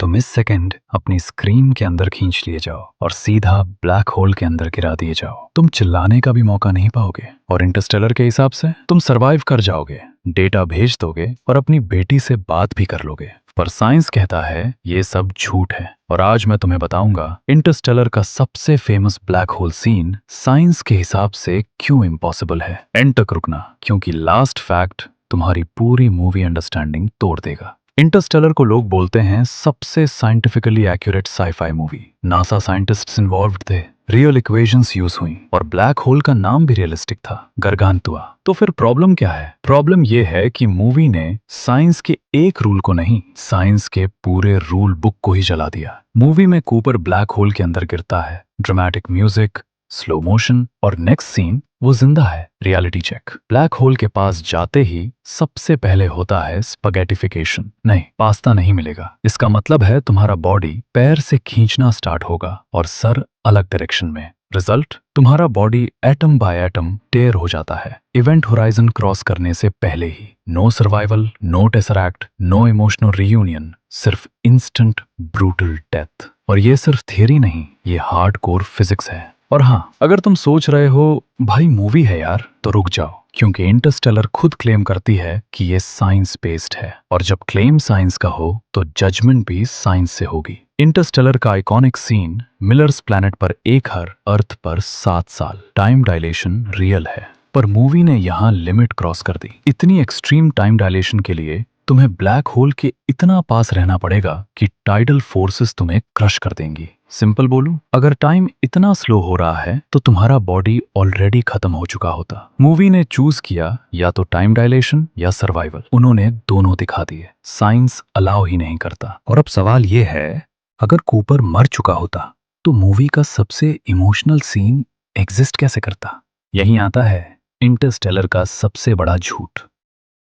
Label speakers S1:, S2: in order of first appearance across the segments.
S1: तुम इस सेकंड अपनी स्क्रीन के अंदर खींच लिए जाओ और सीधा ब्लैक होल के अंदर गिरा दिए जाओ। तुम चिल्लाने का भी मौका नहीं पाओगे और इंटरस्टेलर के हिसाब से तुम सरवाइव कर जाओगे, डेटा भेज दोगे और अपनी बेटी से बात भी कर लोगे। पर साइंस कहता है ये सब झूठ है और आज मैं तुम्हें बताऊंगा इंटरस्टेलर का सबसे famous black hole scene science के हिसाब से क्यों इम्पॉसिबल है। एंड तक रुकना, क्योंकि लास्ट फैक्ट तुम्हारी पूरी मूवी अंडरस्टैंडिंग तोड़ देगा। इंटरस्टेलर को लोग बोलते हैं सबसे scientifically accurate sci-fi movie. NASA scientists involved थे, रियल इक्वेशंस यूज हुई और ब्लैक होल का नाम भी रियलिस्टिक था, गारगांतुआ। तो फिर प्रॉब्लम क्या है? प्रॉब्लम यह है कि मूवी ने साइंस के एक रूल को नहीं, साइंस के पूरे रूल बुक को ही जला दिया। मूवी में कूपर ब्लैक होल के अंदर गिरता है, ड्रामेटिक म्यूजिक, स्लो मोशन और नेक्स्ट सीन वो जिंदा है। रियलिटी चेक, ब्लैक होल के पास जाते ही सबसे पहले होता है स्पगेटिफिकेशन। नहीं, पास्ता नहीं मिलेगा। इसका मतलब है तुम्हारा बॉडी पैर से खींचना स्टार्ट होगा और सर अलग डायरेक्शन में। रिजल्ट, तुम्हारा body atom by atom tear हो जाता है इवेंट होराइजन क्रॉस करने से पहले ही। No survival, no tesseract, no emotional reunion, सिर्फ इंस्टेंट ब्रूटल डेथ। और ये सिर्फ थियरी नहीं, ये हार्डकोर फिजिक्स है। और हाँ, अगर तुम सोच रहे हो भाई मूवी है यार, तो रुक जाओ, क्योंकि इंटरस्टेलर खुद क्लेम करती है कि ये साइंस बेस्ड है और जब क्लेम साइंस का हो तो जजमेंट भी साइंस से होगी। इंटरस्टेलर का आइकॉनिक सीन, मिलर्स प्लैनेट पर एक हर, अर्थ पर 7 साल। टाइम डायलेशन रियल है, पर मूवी ने यहाँ लिमिट क्रॉस कर दी। इतनी एक्सट्रीम टाइम डायलेशन के लिए तुम्हें ब्लैक होल के इतना पास रहना पड़ेगा कि टाइडल फोर्सेस तुम्हें क्रश कर देंगी। सिंपल बोलूं, अगर टाइम इतना स्लो हो रहा है तो तुम्हारा बॉडी ऑलरेडी खत्म हो चुका होता। मूवी ने चूज किया या तो टाइम डायलेशन या सर्वाइवल, उन्होंने दोनों दिखा दिए। साइंस अलाउ ही नहीं करता। और अब सवाल ये है, अगर कूपर मर चुका होता तो मूवी का सबसे इमोशनल सीन एग्जिस्ट कैसे करता? यहीं आता है इंटरस्टेलर का सबसे बड़ा झूठ,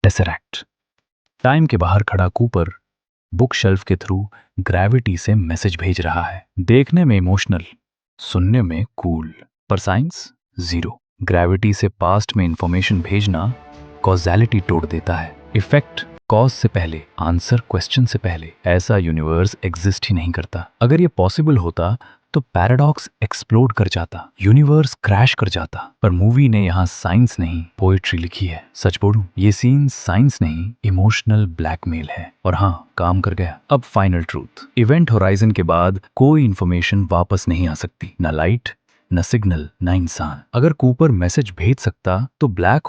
S1: टेसरैक्ट। टाइम के बाहर खड़ा कूपर बुक शेल्फ के थ्रू ग्रेविटी से मैसेज भेज रहा है। देखने में इमोशनल, सुनने में कूल, पर साइंस जीरो। ग्रेविटी से पास्ट में इंफॉर्मेशन भेजना कॉजेलिटी तोड़ देता है। इफेक्ट कॉज से पहले, आंसर क्वेश्चन से पहले। ऐसा यूनिवर्स एग्जिस्ट ही नहीं करता। अगर ये पॉसिबल होता तो पैराडॉक्स एक्सप्लोड कर जाता, यूनिवर्स क्रैश कर जाता। पर मूवी ने यहाँ साइंस नहीं, पोएट्री लिखी है। सच बोलूं, ये सीन साइंस नहीं, इमोशनल ब्लैकमेल है। और हाँ, काम कर गया। अब फाइनल ट्रूथ, इवेंट होराइजन के बाद कोई इंफॉर्मेशन वापस नहीं आ सकती, ना लाइट, न सिग्नल, न इंसान। अगर कूपर मैसेज भेज सकता तो ब्लैक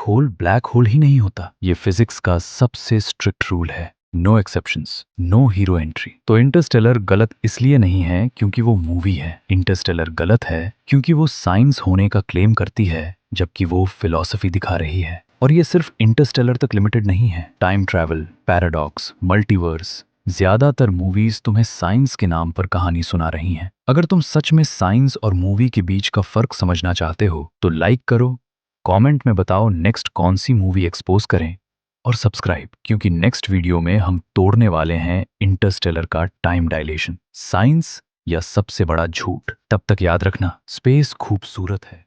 S1: होल ही नहीं होता। ये फिजिक्स का सबसे स्ट्रिक्ट रूल है, no exceptions, no hero entry. तो इंटरस्टेलर गलत इसलिए नहीं है क्योंकि वो मूवी है, इंटरस्टेलर गलत है क्योंकि वो साइंस होने का क्लेम करती है जबकि वो फिलॉसफी दिखा रही है। और ये सिर्फ इंटरस्टेलर तक लिमिटेड नहीं है। टाइम ट्रैवल, पैराडॉक्स, मल्टीवर्स, ज्यादातर मूवीज तुम्हें साइंस के नाम पर कहानी सुना रही हैं। अगर तुम सच में साइंस और मूवी के बीच का फर्क समझना चाहते हो तो लाइक करो, कमेंट में बताओ नेक्स्ट कौन सी मूवी एक्सपोज करें, और सब्सक्राइब, क्योंकि नेक्स्ट वीडियो में हम तोड़ने वाले हैं इंटरस्टेलर का टाइम डायलेशन, साइंस या सबसे बड़ा झूठ। तब तक याद रखना, स्पेस खूबसूरत है